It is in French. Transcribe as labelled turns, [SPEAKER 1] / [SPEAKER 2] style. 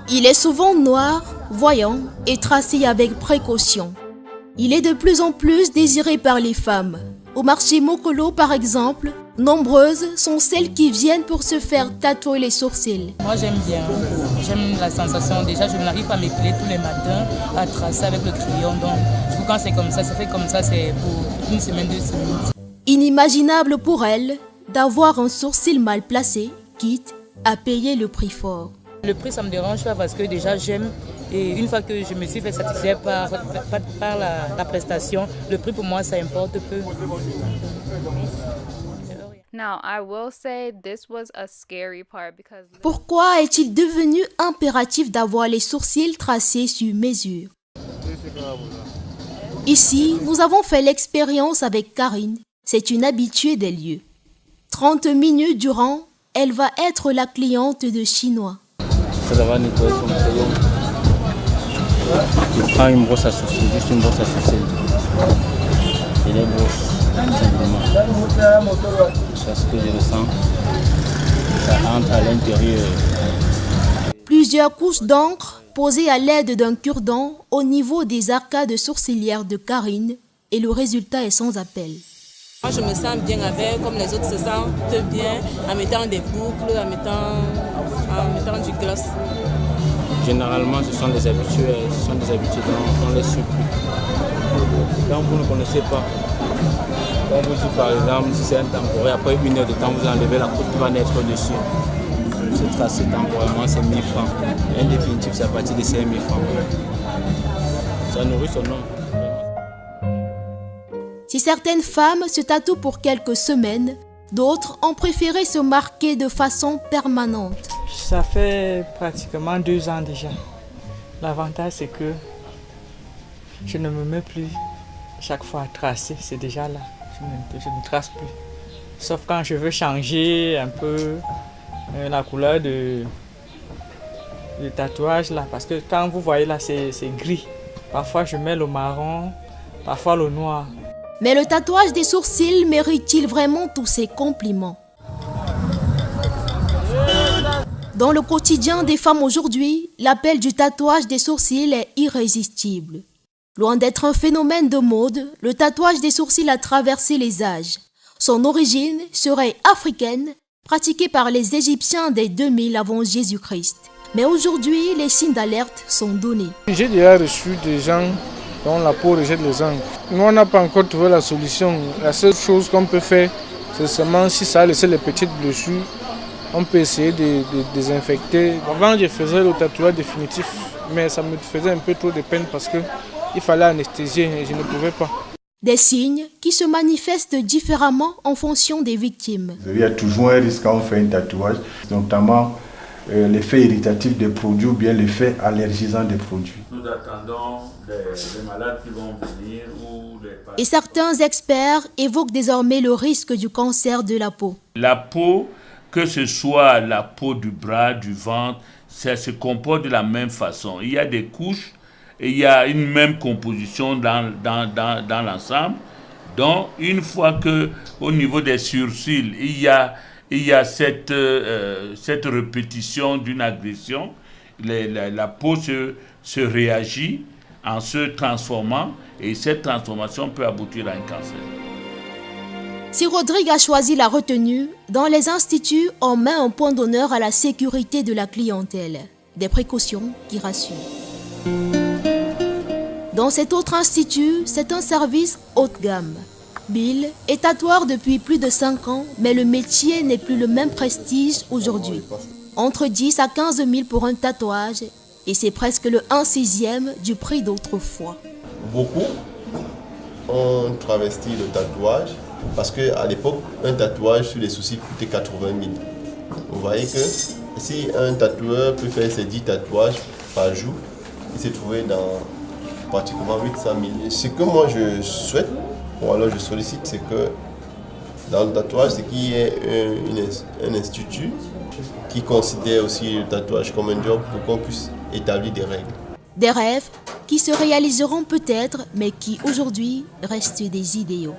[SPEAKER 1] Il est souvent noir, voyant et tracé avec précaution. Il est de plus en plus désiré par les femmes. Au marché Mokolo, par exemple, nombreuses sont celles qui viennent pour se faire tatouer les sourcils.
[SPEAKER 2] Moi, j'aime bien. J'aime la sensation. Déjà, je n'arrive pas à m'épiler tous les matins, à tracer avec le crayon. Donc, quand c'est comme ça, ça fait comme ça, c'est pour une semaine, 2 semaines.
[SPEAKER 1] Inimaginable pour elle d'avoir un sourcil mal placé, quitte à payer le prix fort.
[SPEAKER 2] Le prix, ça ne me dérange pas parce que déjà, j'aime. Et une fois que je me suis fait satisfaire par la prestation, le prix pour moi, ça importe peu.
[SPEAKER 1] Pourquoi est-il devenu impératif d'avoir les sourcils tracés sur mesure? Ici, nous avons fait l'expérience avec Karine. C'est une habituée des lieux. 30 minutes durant, elle va être la cliente de Chinois.
[SPEAKER 3] Ça va nettoyer son crayon. Tu prends une brosse à sourcils, juste une brosse à sourcils. Et les brosses, simplement. C'est ce que je ressens. Ça entre à l'intérieur.
[SPEAKER 1] Plusieurs couches d'encre posées à l'aide d'un cure-dent au niveau des arcades sourcilières de Karine et le résultat est sans appel.
[SPEAKER 2] Moi, je me sens bien avec, comme les autres se sentent bien, en mettant des boucles, en mettant du gloss.
[SPEAKER 3] Généralement, ce sont des habitués, on les suit plus. Quand vous ne connaissez pas, on vous dit par exemple, si c'est un temporaire, après 1 heure de temps, vous enlevez la coupe qui va naître dessus. C'est tracé temporairement, c'est 1000 francs. En définitive, c'est à partir de 5000 francs. Ça nourrit son homme.
[SPEAKER 1] Si certaines femmes se tatouent pour quelques semaines, d'autres ont préféré se marquer de façon permanente.
[SPEAKER 4] Ça fait pratiquement 2 ans déjà. L'avantage, c'est que je ne me mets plus chaque fois à tracer, c'est déjà là. Je ne trace plus. Sauf quand je veux changer un peu la couleur de tatouage là. Parce que quand vous voyez là, c'est gris. Parfois, je mets le marron, parfois le noir.
[SPEAKER 1] Mais le tatouage des sourcils mérite-t-il vraiment tous ces compliments? Dans le quotidien des femmes aujourd'hui, l'appel du tatouage des sourcils est irrésistible. Loin d'être un phénomène de mode, le tatouage des sourcils a traversé les âges. Son origine serait africaine, pratiquée par les Égyptiens dès 2000 avant Jésus-Christ. Mais aujourd'hui, les signes d'alerte sont donnés.
[SPEAKER 5] J'ai déjà reçu des gens dont la peau rejette les angles. Nous, on n'a pas encore trouvé la solution. La seule chose qu'on peut faire, c'est seulement si ça a laissé les petites blessures, on peut essayer de désinfecter. Avant, je faisais le tatouage définitif, mais ça me faisait un peu trop de peine parce qu'il fallait anesthésier et je ne pouvais pas.
[SPEAKER 1] Des signes qui se manifestent différemment en fonction des victimes.
[SPEAKER 6] Il y a toujours un risque quand on fait un tatouage, notamment l'effet irritatif des produits ou bien l'effet allergisant des produits.
[SPEAKER 7] Nous attendons les malades qui vont venir.
[SPEAKER 1] Et certains experts évoquent désormais le risque du cancer de la peau.
[SPEAKER 7] La peau, que ce soit la peau du bras, du ventre, ça se comporte de la même façon. Il y a des couches et il y a une même composition dans l'ensemble. Donc, une fois qu'au niveau des sourcils, il y a cette répétition d'une agression, la peau se réagit en se transformant et cette transformation peut aboutir à un cancer.
[SPEAKER 1] Si Rodrigue a choisi la retenue, dans les instituts, on met un point d'honneur à la sécurité de la clientèle. Des précautions qui rassurent. Dans cet autre institut, c'est un service haut de gamme. Bill est tatoueur depuis plus de 5 ans, mais le métier n'est plus le même prestige aujourd'hui. Entre 10 à 15 000 pour un tatouage, et c'est presque le 1/6 du prix d'autrefois.
[SPEAKER 8] Beaucoup ont travesti le tatouage, parce qu'à l'époque, un tatouage sur les sourcils coûtait 80 000. Vous voyez que si un tatoueur peut faire ses 10 tatouages par jour, il s'est trouvé dans pratiquement 800 000. Ce que moi je souhaite, ou alors je sollicite, c'est que dans le tatouage, c'est qu'il y ait un institut qui considère aussi le tatouage comme un job pour qu'on puisse établir des règles.
[SPEAKER 1] Des rêves qui se réaliseront peut-être, mais qui aujourd'hui restent des idéaux.